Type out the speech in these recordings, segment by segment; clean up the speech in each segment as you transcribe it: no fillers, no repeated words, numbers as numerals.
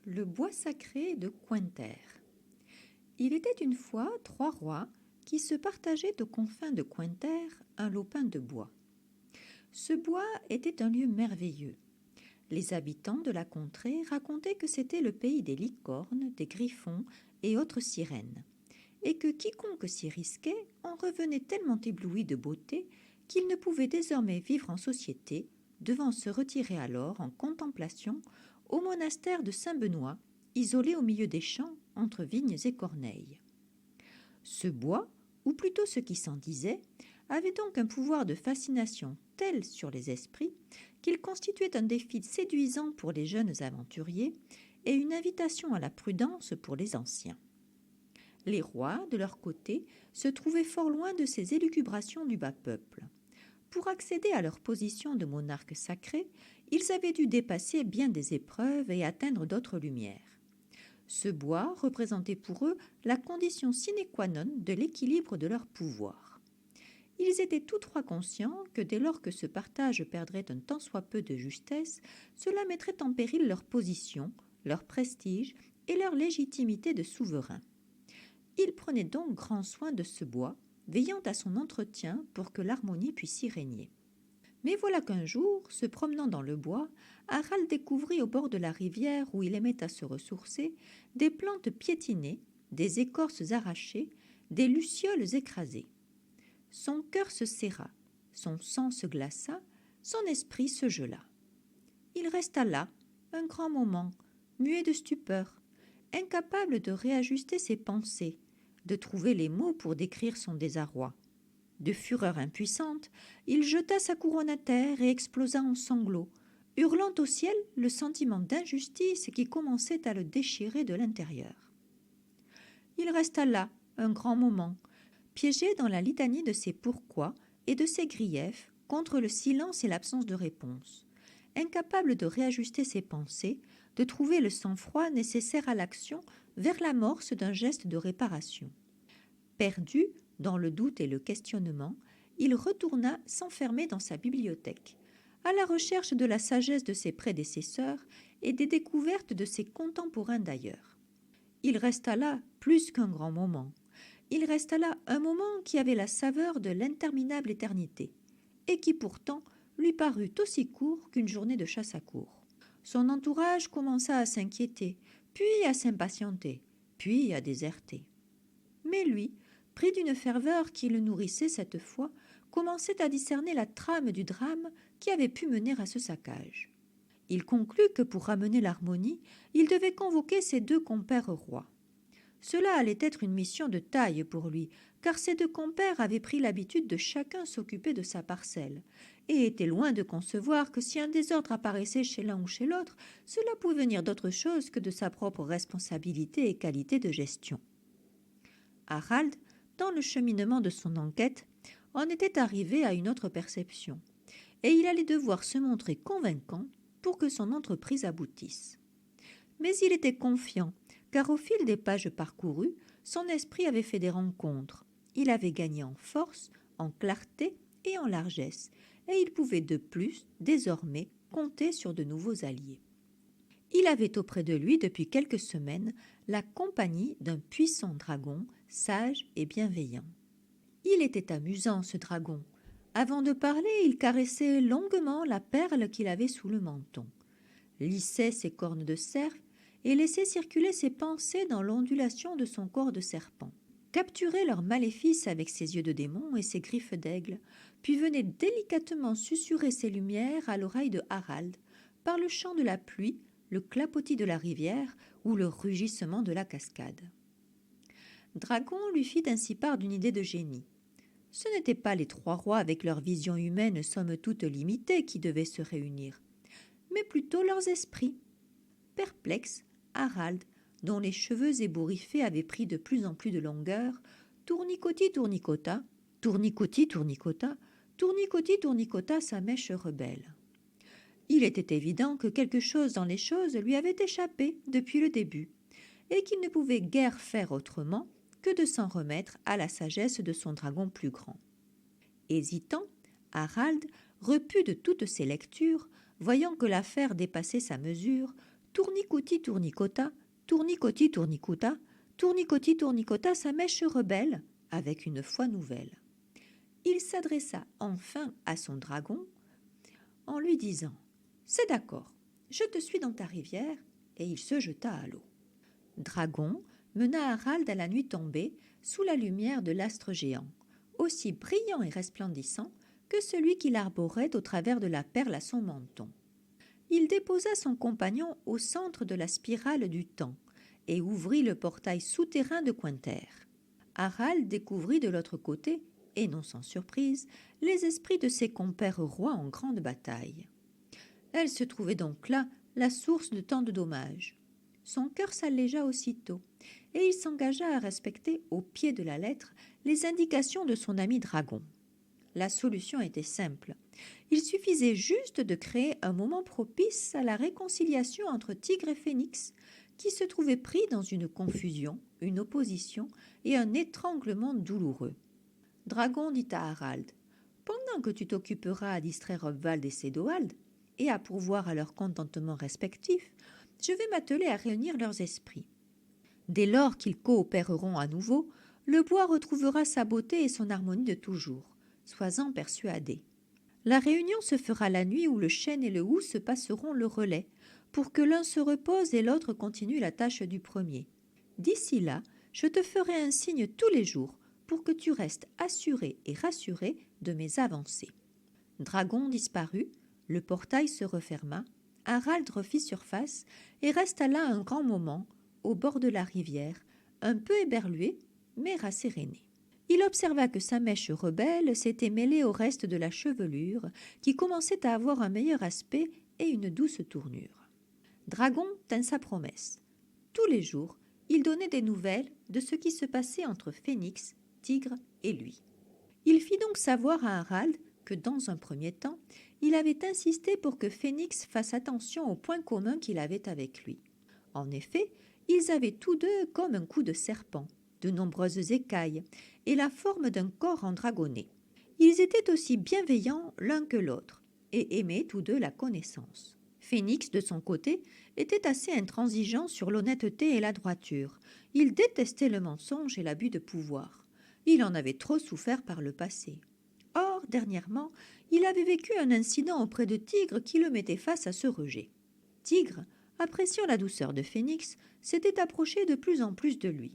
Le bois sacré de Cointer. Il était une fois 3 rois qui se partageaient aux confins de Cointer un lopin de bois. Ce bois était un lieu merveilleux. Les habitants de la contrée racontaient que c'était le pays des licornes, des griffons et autres sirènes, et que quiconque s'y risquait en revenait tellement ébloui de beauté qu'il ne pouvait désormais vivre en société, devant se retirer alors en contemplation au monastère de Saint-Benoît, isolé au milieu des champs entre vignes et corneilles. Ce bois, ou plutôt ce qui s'en disait, avait donc un pouvoir de fascination tel sur les esprits qu'il constituait un défi séduisant pour les jeunes aventuriers et une invitation à la prudence pour les anciens. Les rois, de leur côté, se trouvaient fort loin de ces élucubrations du bas peuple. Pour accéder à leur position de monarques sacrés, ils avaient dû dépasser bien des épreuves et atteindre d'autres lumières. Ce bois représentait pour eux la condition sine qua non de l'équilibre de leur pouvoir. Ils étaient tous trois conscients que dès lors que ce partage perdrait un tant soit peu de justesse, cela mettrait en péril leur position, leur prestige et leur légitimité de souverains. Ils prenaient donc grand soin de ce bois, veillant à son entretien pour que l'harmonie puisse y régner. Mais voilà qu'un jour, se promenant dans le bois, Harald découvrit au bord de la rivière où il aimait à se ressourcer des plantes piétinées, des écorces arrachées, des lucioles écrasées. Son cœur se serra, son sang se glaça, son esprit se gela. Il resta là, un grand moment, muet de stupeur, incapable de réajuster ses pensées, de trouver les mots pour décrire son désarroi. De fureur impuissante, il jeta sa couronne à terre et explosa en sanglots, hurlant au ciel le sentiment d'injustice qui commençait à le déchirer de l'intérieur. Il resta là un grand moment, piégé dans la litanie de ses pourquoi et de ses griefs contre le silence et l'absence de réponse, incapable de réajuster ses pensées, de trouver le sang-froid nécessaire à l'action vers l'amorce d'un geste de réparation. Perdu dans le doute et le questionnement, il retourna s'enfermer dans sa bibliothèque, à la recherche de la sagesse de ses prédécesseurs et des découvertes de ses contemporains d'ailleurs. Il resta là plus qu'un grand moment. Il resta là un moment qui avait la saveur de l'interminable éternité, et qui pourtant lui parut aussi court qu'une journée de chasse à courre. Son entourage commença à s'inquiéter, puis à s'impatienter, puis à déserter. Mais lui, pris d'une ferveur qui le nourrissait cette fois, commençait à discerner la trame du drame qui avait pu mener à ce saccage. Il conclut que pour ramener l'harmonie, il devait convoquer ses 2 compères rois. Cela allait être une mission de taille pour lui, car ces 2 compères avaient pris l'habitude de chacun s'occuper de sa parcelle, et étaient loin de concevoir que si un désordre apparaissait chez l'un ou chez l'autre, cela pouvait venir d'autre chose que de sa propre responsabilité et qualité de gestion. Harald, dans le cheminement de son enquête, en était arrivé à une autre perception, et il allait devoir se montrer convaincant pour que son entreprise aboutisse. Mais il était confiant, car au fil des pages parcourues, son esprit avait fait des rencontres. Il avait gagné en force, en clarté et en largesse, et il pouvait de plus, désormais, compter sur de nouveaux alliés. Il avait auprès de lui, depuis quelques semaines, la compagnie d'un puissant dragon, sage et bienveillant. Il était amusant, ce dragon. Avant de parler, il caressait longuement la perle qu'il avait sous le menton, lissait ses cornes de cerf et laissait circuler ses pensées dans l'ondulation de son corps de serpent. Capturait leurs maléfices avec ses yeux de démon et ses griffes d'aigle, puis venait délicatement susurrer ses lumières à l'oreille de Harald, par le chant de la pluie, le clapotis de la rivière ou le rugissement de la cascade. Dragon lui fit ainsi part d'une idée de génie. Ce n'étaient pas les 3 rois avec leur vision humaine somme toute limitée qui devaient se réunir, mais plutôt leurs esprits. Perplexe, Harald, dont les cheveux ébouriffés avaient pris de plus en plus de longueur, tournicota, tournicoti, tournicota, tournicoti, tournicota sa mèche rebelle. Il était évident que quelque chose dans les choses lui avait échappé depuis le début, et qu'il ne pouvait guère faire autrement que de s'en remettre à la sagesse de son dragon plus grand. Hésitant, Harald, repu de toutes ses lectures, voyant que l'affaire dépassait sa mesure, Tournicouti tournicota, tournicoti tournicota, tournicoti tournicota sa mèche rebelle, avec une foi nouvelle. Il s'adressa enfin à son dragon en lui disant « C'est d'accord, je te suis dans ta rivière », et il se jeta à l'eau. Dragon mena Harald à la nuit tombée sous la lumière de l'astre géant, aussi brillant et resplendissant que celui qu'il arborait au travers de la perle à son menton. Il déposa son compagnon au centre de la spirale du temps et ouvrit le portail souterrain de Cointer. Harald découvrit de l'autre côté, et non sans surprise, les esprits de ses compères rois en grande bataille. Elle se trouvait donc là, la source de tant de dommages. Son cœur s'allégea aussitôt, et il s'engagea à respecter au pied de la lettre les indications de son ami dragon. La solution était simple. Il suffisait juste de créer un moment propice à la réconciliation entre Tigre et Phénix, qui se trouvaient pris dans une confusion, une opposition et un étranglement douloureux. Dragon dit à Harald « Pendant que tu t'occuperas à distraire Obwald et Sédoald, et à pourvoir à leur contentement respectif, je vais m'atteler à réunir leurs esprits. Dès lors qu'ils coopéreront à nouveau, le bois retrouvera sa beauté et son harmonie de toujours. Sois-en persuadé. La réunion se fera la nuit où le chêne et le houx se passeront le relais, pour que l'un se repose et l'autre continue la tâche du premier. D'ici là, je te ferai un signe tous les jours pour que tu restes assuré et rassuré de mes avancées. » Dragon disparut, le portail se referma, Harald refit surface et resta là un grand moment, au bord de la rivière, un peu éberlué, mais rasséréné. Il observa que sa mèche rebelle s'était mêlée au reste de la chevelure, qui commençait à avoir un meilleur aspect et une douce tournure. Dragon tint sa promesse. Tous les jours, il donnait des nouvelles de ce qui se passait entre Phénix, Tigre et lui. Il fit donc savoir à Harald que, dans un premier temps, il avait insisté pour que Phénix fasse attention aux points communs qu'il avait avec lui. En effet, ils avaient tous deux comme un coup de serpent, de nombreuses écailles et la forme d'un corps endragonné. Ils étaient aussi bienveillants l'un que l'autre et aimaient tous deux la connaissance. Phénix, de son côté, était assez intransigeant sur l'honnêteté et la droiture. Il détestait le mensonge et l'abus de pouvoir. Il en avait trop souffert par le passé. Or, dernièrement, il avait vécu un incident auprès de Tigre qui le mettait face à ce rejet. Tigre, appréciant la douceur de Phénix, s'était approché de plus en plus de lui.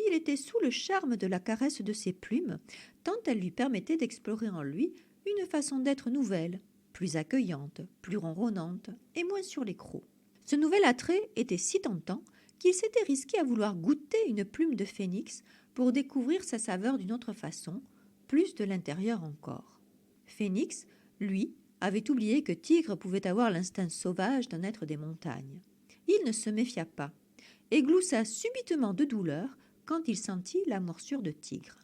Il était sous le charme de la caresse de ses plumes, tant elle lui permettait d'explorer en lui une façon d'être nouvelle, plus accueillante, plus ronronnante et moins sur les crocs. Ce nouvel attrait était si tentant qu'il s'était risqué à vouloir goûter une plume de phénix pour découvrir sa saveur d'une autre façon, plus de l'intérieur encore. Phénix, lui, avait oublié que Tigre pouvait avoir l'instinct sauvage d'un être des montagnes. Il ne se méfia pas et gloussa subitement de douleur quand il sentit la morsure de Tigre.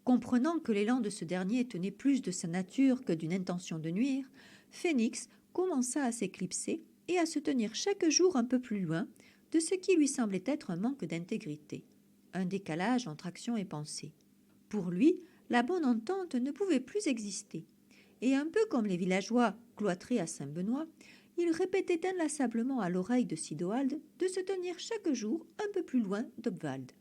Comprenant que l'élan de ce dernier tenait plus de sa nature que d'une intention de nuire, Phénix commença à s'éclipser et à se tenir chaque jour un peu plus loin de ce qui lui semblait être un manque d'intégrité, un décalage entre action et pensée. Pour lui, la bonne entente ne pouvait plus exister, et un peu comme les villageois cloîtrés à Saint-Benoît, il répétait inlassablement à l'oreille de Sidoald de se tenir chaque jour un peu plus loin d'Obwald,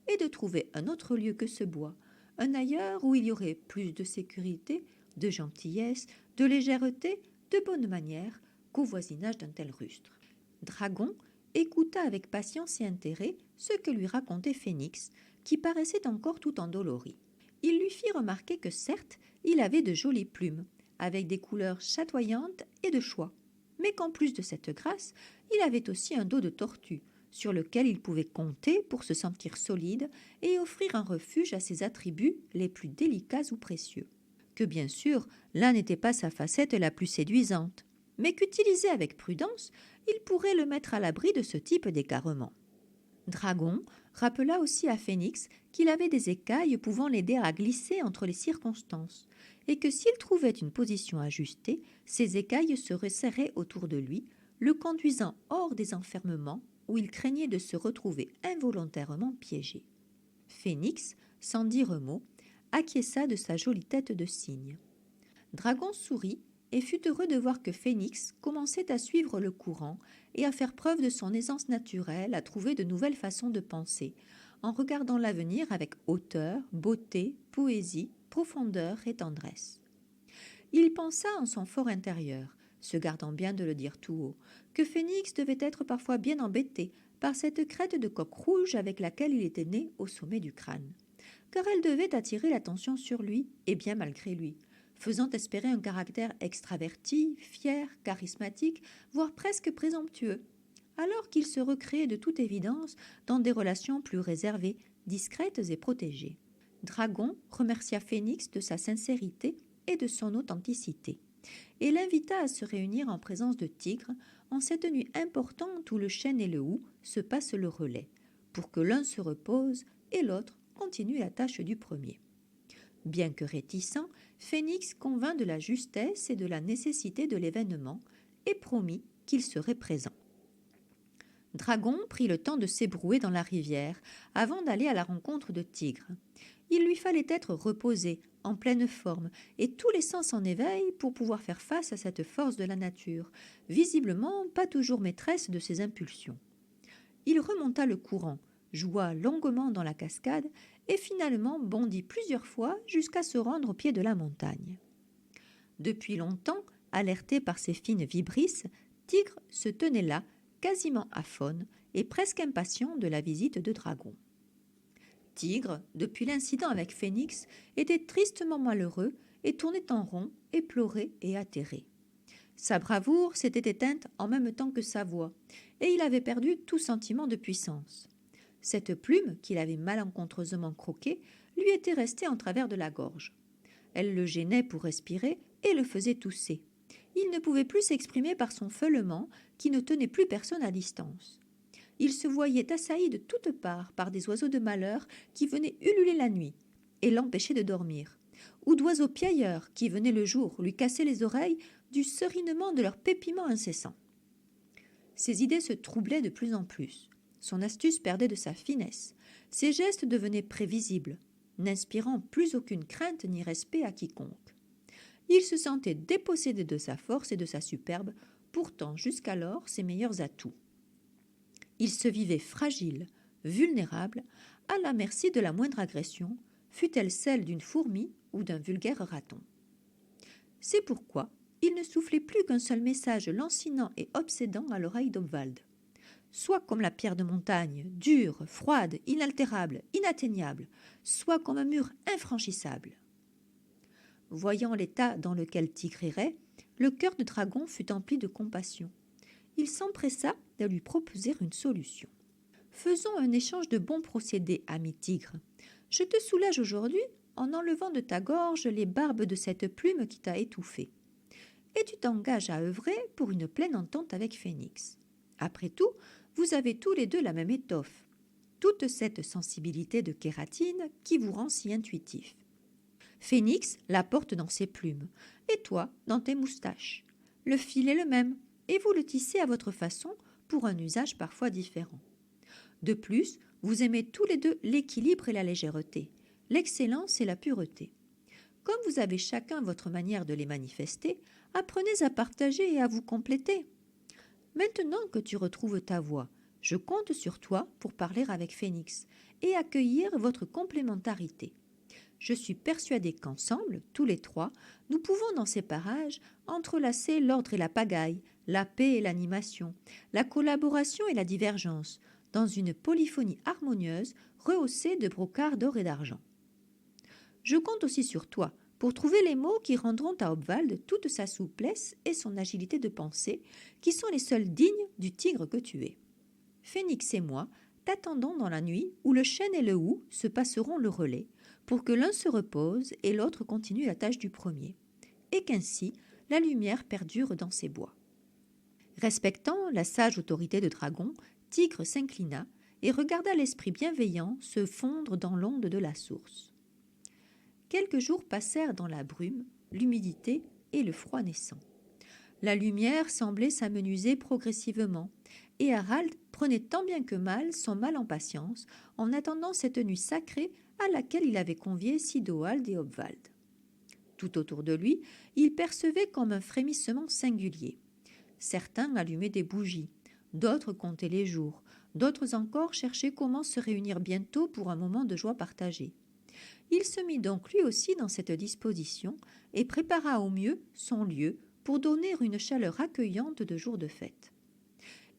et de trouver un autre lieu que ce bois, un ailleurs où il y aurait plus de sécurité, de gentillesse, de légèreté, de bonnes manières qu'au voisinage d'un tel rustre. Dragon écouta avec patience et intérêt ce que lui racontait Phénix, qui paraissait encore tout endolori. Il lui fit remarquer que certes, il avait de jolies plumes, avec des couleurs chatoyantes et de choix, mais qu'en plus de cette grâce, il avait aussi un dos de tortue, sur lequel il pouvait compter pour se sentir solide et offrir un refuge à ses attributs les plus délicats ou précieux. Que bien sûr, là n'était pas sa facette la plus séduisante, mais qu'utilisé avec prudence, il pourrait le mettre à l'abri de ce type d'égarement. Dragon rappela aussi à Phénix qu'il avait des écailles pouvant l'aider à glisser entre les circonstances, et que s'il trouvait une position ajustée, ces écailles se resserraient autour de lui, le conduisant hors des enfermements où il craignait de se retrouver involontairement piégé. Phénix, sans dire mot, acquiesça de sa jolie tête de cygne. Dragon sourit et fut heureux de voir que Phénix commençait à suivre le courant et à faire preuve de son aisance naturelle à trouver de nouvelles façons de penser, en regardant l'avenir avec hauteur, beauté, poésie, profondeur et tendresse. Il pensa en son fort intérieur, se gardant bien de le dire tout haut, que Phénix devait être parfois bien embêté par cette crête de coq rouge avec laquelle il était né au sommet du crâne, car elle devait attirer l'attention sur lui, et bien malgré lui, faisant espérer un caractère extraverti, fier, charismatique, voire presque présomptueux, alors qu'il se recréait de toute évidence dans des relations plus réservées, discrètes et protégées. Dragon remercia Phénix de sa sincérité et de son authenticité, et l'invita à se réunir en présence de Tigre en cette nuit importante où le chêne et le hou se passent le relais, pour que l'un se repose et l'autre continue la tâche du premier. Bien que réticent, Phénix convint de la justesse et de la nécessité de l'événement et promit qu'il serait présent. Dragon prit le temps de s'ébrouer dans la rivière avant d'aller à la rencontre de Tigre. Il lui fallait être reposé, en pleine forme, et tous les sens en éveil pour pouvoir faire face à cette force de la nature, visiblement pas toujours maîtresse de ses impulsions. Il remonta le courant, joua longuement dans la cascade et finalement bondit plusieurs fois jusqu'à se rendre au pied de la montagne. Depuis longtemps, alerté par ses fines vibrisses, Tigre se tenait là, quasiment aphone et presque impatient de la visite de Dragon. Tigre, depuis l'incident avec Phénix, était tristement malheureux et tournait en rond, éploré et atterré. Sa bravoure s'était éteinte en même temps que sa voix, et il avait perdu tout sentiment de puissance. Cette plume, qu'il avait malencontreusement croquée, lui était restée en travers de la gorge. Elle le gênait pour respirer et le faisait tousser. Il ne pouvait plus s'exprimer par son feulement, qui ne tenait plus personne à distance. Il se voyait assailli de toutes parts par des oiseaux de malheur qui venaient ululer la nuit et l'empêcher de dormir, ou d'oiseaux piailleurs qui venaient le jour lui casser les oreilles du serinement de leurs pépiments incessants. Ses idées se troublaient de plus en plus. Son astuce perdait de sa finesse. Ses gestes devenaient prévisibles, n'inspirant plus aucune crainte ni respect à quiconque. Il se sentait dépossédé de sa force et de sa superbe, pourtant jusqu'alors ses meilleurs atouts. Il se vivait fragile, vulnérable, à la merci de la moindre agression, fût-elle celle d'une fourmi ou d'un vulgaire raton. C'est pourquoi il ne soufflait plus qu'un seul message lancinant et obsédant à l'oreille d'Obwald. Soit comme la pierre de montagne, dure, froide, inaltérable, inatteignable, soit comme un mur infranchissable. Voyant l'état dans lequel Tigre errait, le cœur de Dragon fut empli de compassion. Il s'empressa de lui proposer une solution. « Faisons un échange de bons procédés, ami Tigre. Je te soulage aujourd'hui en enlevant de ta gorge les barbes de cette plume qui t'a étouffé. Et tu t'engages à œuvrer pour une pleine entente avec Phénix. Après tout, vous avez tous les deux la même étoffe, toute cette sensibilité de kératine qui vous rend si intuitif. Phénix la porte dans ses plumes, et toi dans tes moustaches. Le fil est le même, et vous le tissez à votre façon pour un usage parfois différent. De plus, vous aimez tous les deux l'équilibre et la légèreté, l'excellence et la pureté. Comme vous avez chacun votre manière de les manifester, apprenez à partager et à vous compléter. Maintenant que tu retrouves ta voix, je compte sur toi pour parler avec Phénix et accueillir votre complémentarité. Je suis persuadée qu'ensemble, tous les trois, nous pouvons dans ces parages entrelacer l'ordre et la pagaille, la paix et l'animation, la collaboration et la divergence, dans une polyphonie harmonieuse rehaussée de brocarts d'or et d'argent. Je compte aussi sur toi pour trouver les mots qui rendront à Obwald toute sa souplesse et son agilité de pensée, qui sont les seuls dignes du tigre que tu es. Phénix et moi t'attendons dans la nuit où le chêne et le hou se passeront le relais, pour que l'un se repose et l'autre continue la tâche du premier, et qu'ainsi la lumière perdure dans ces bois. » Respectant la sage autorité de Dragon, Tigre s'inclina et regarda l'esprit bienveillant se fondre dans l'onde de la source. Quelques jours passèrent dans la brume, l'humidité et le froid naissant. La lumière semblait s'amenuiser progressivement, et Harald prenait tant bien que mal son mal en patience en attendant cette nuit sacrée à laquelle il avait convié Sidoald et Obwald. Tout autour de lui, il percevait comme un frémissement singulier. Certains allumaient des bougies, d'autres comptaient les jours, d'autres encore cherchaient comment se réunir bientôt pour un moment de joie partagée. Il se mit donc lui aussi dans cette disposition et prépara au mieux son lieu pour donner une chaleur accueillante de jour de fête.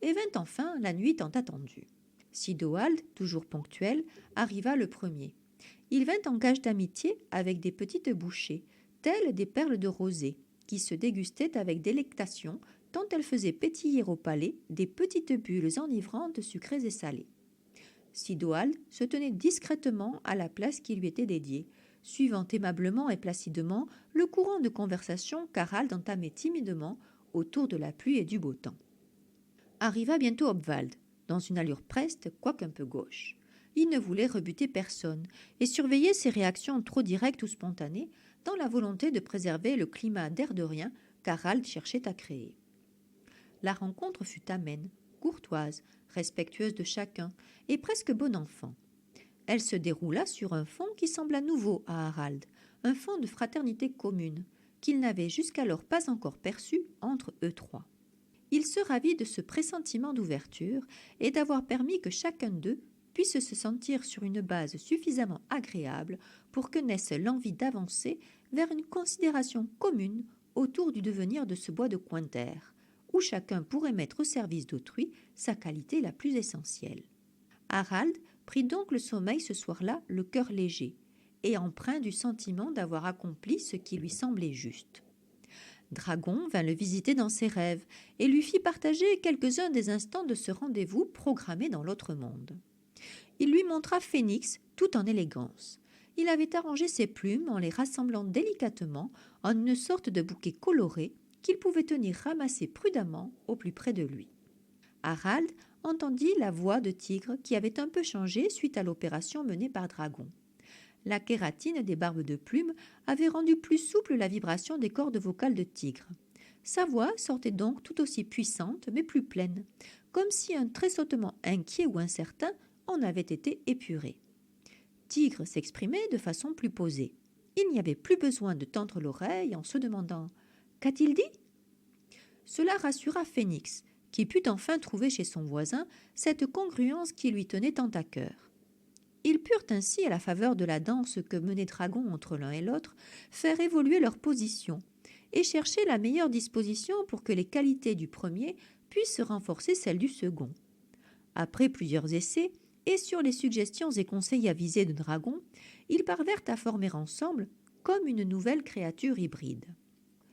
Et vint enfin la nuit tant attendue. Sidoald, toujours ponctuel, arriva le premier. Il vint en gage d'amitié avec des petites bouchées, telles des perles de rosée, qui se dégustaient avec délectation tant elles faisaient pétiller au palais des petites bulles enivrantes sucrées et salées. Sidoald se tenait discrètement à la place qui lui était dédiée, suivant aimablement et placidement le courant de conversation qu'Harald entamait timidement autour de la pluie et du beau temps. Arriva bientôt Obwald, dans une allure preste, quoique un peu gauche. Il ne voulait rebuter personne et surveillait ses réactions trop directes ou spontanées dans la volonté de préserver le climat d'air de rien qu'Harald cherchait à créer. La rencontre fut amène, courtoise, respectueuse de chacun et presque bon enfant. Elle se déroula sur un fond qui sembla nouveau à Harald, un fond de fraternité commune, qu'il n'avait jusqu'alors pas encore perçu entre eux trois. Il se ravit de ce pressentiment d'ouverture et d'avoir permis que chacun d'eux puisse se sentir sur une base suffisamment agréable pour que naisse l'envie d'avancer vers une considération commune autour du devenir de ce bois de Cointer, où chacun pourrait mettre au service d'autrui sa qualité la plus essentielle. Harald prit donc le sommeil ce soir-là le cœur léger et empreint du sentiment d'avoir accompli ce qui lui semblait juste. Dragon vint le visiter dans ses rêves et lui fit partager quelques-uns des instants de ce rendez-vous programmé dans l'autre monde. Il lui montra Phénix tout en élégance. Il avait arrangé ses plumes en les rassemblant délicatement en une sorte de bouquet coloré qu'il pouvait tenir ramassé prudemment au plus près de lui. Harald entendit la voix de Tigre qui avait un peu changé suite à l'opération menée par Dragon. La kératine des barbes de plumes avait rendu plus souple la vibration des cordes vocales de Tigre. Sa voix sortait donc tout aussi puissante mais plus pleine, comme si un tressautement inquiet ou incertain en avait été épuré. Tigre s'exprimait de façon plus posée. Il n'y avait plus besoin de tendre l'oreille en se demandant « Qu'a-t-il dit ?» Cela rassura Phénix, qui put enfin trouver chez son voisin cette congruence qui lui tenait tant à cœur. Ils purent ainsi, à la faveur de la danse que menait Dragon entre l'un et l'autre, faire évoluer leur position et chercher la meilleure disposition pour que les qualités du premier puissent renforcer celles du second. Après plusieurs essais, et sur les suggestions et conseils avisés de Dragon, ils parvinrent à former ensemble comme une nouvelle créature hybride.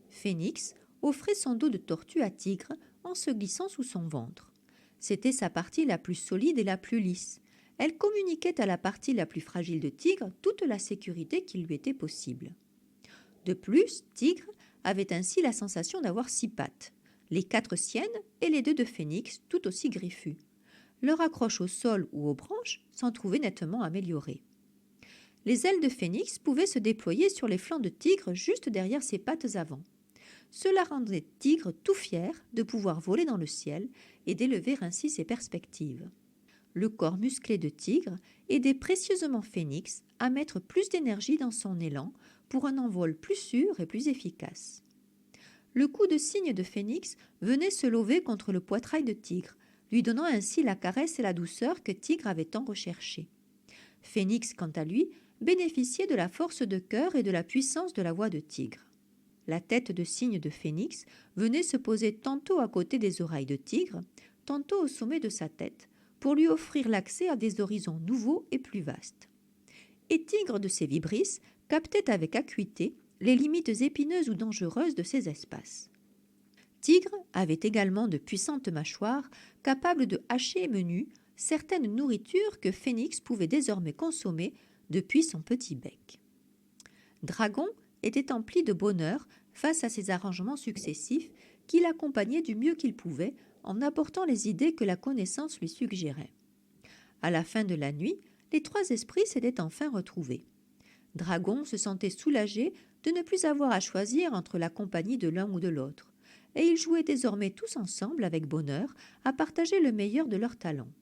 Phénix offrait son dos de tortue à Tigre en se glissant sous son ventre. C'était sa partie la plus solide et la plus lisse. Elle communiquait à la partie la plus fragile de Tigre toute la sécurité qu'il lui était possible. De plus, Tigre avait ainsi la sensation d'avoir 6 pattes, les 4 siennes et les 2 de Phénix tout aussi griffues. Leur accroche au sol ou aux branches s'en trouvait nettement améliorée. Les ailes de Phénix pouvaient se déployer sur les flancs de Tigre juste derrière ses pattes avant. Cela rendait Tigre tout fier de pouvoir voler dans le ciel et d'élever ainsi ses perspectives. Le corps musclé de Tigre aidait précieusement Phénix à mettre plus d'énergie dans son élan pour un envol plus sûr et plus efficace. Le coup de cygne de Phénix venait se lever contre le poitrail de Tigre, lui donnant ainsi la caresse et la douceur que Tigre avait tant recherchées. Phénix, quant à lui, bénéficiait de la force de cœur et de la puissance de la voix de Tigre. La tête de cygne de Phénix venait se poser tantôt à côté des oreilles de Tigre, tantôt au sommet de sa tête, pour lui offrir l'accès à des horizons nouveaux et plus vastes. Et Tigre de ses vibrisses captait avec acuité les limites épineuses ou dangereuses de ces espaces. Tigre avait également de puissantes mâchoires capables de hacher menu certaines nourritures que Phénix pouvait désormais consommer depuis son petit bec. Dragon était empli de bonheur face à ces arrangements successifs qu'il accompagnait du mieux qu'il pouvait en apportant les idées que la connaissance lui suggérait. À la fin de la nuit, les 3 esprits s'étaient enfin retrouvés. Dragon se sentait soulagé de ne plus avoir à choisir entre la compagnie de l'un ou de l'autre, et ils jouaient désormais tous ensemble avec bonheur à partager le meilleur de leurs talents.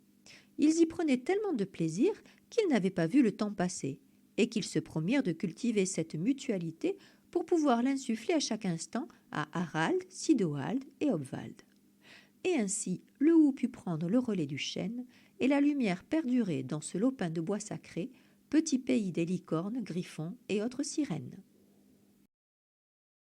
Ils y prenaient tellement de plaisir qu'ils n'avaient pas vu le temps passer, et qu'ils se promirent de cultiver cette mutualité pour pouvoir l'insuffler à chaque instant à Harald, Sidoald et Obwald. Et ainsi, le hou put prendre le relais du chêne, et la lumière perdurer dans ce lopin de bois sacré, petit pays des licornes, griffons et autres sirènes.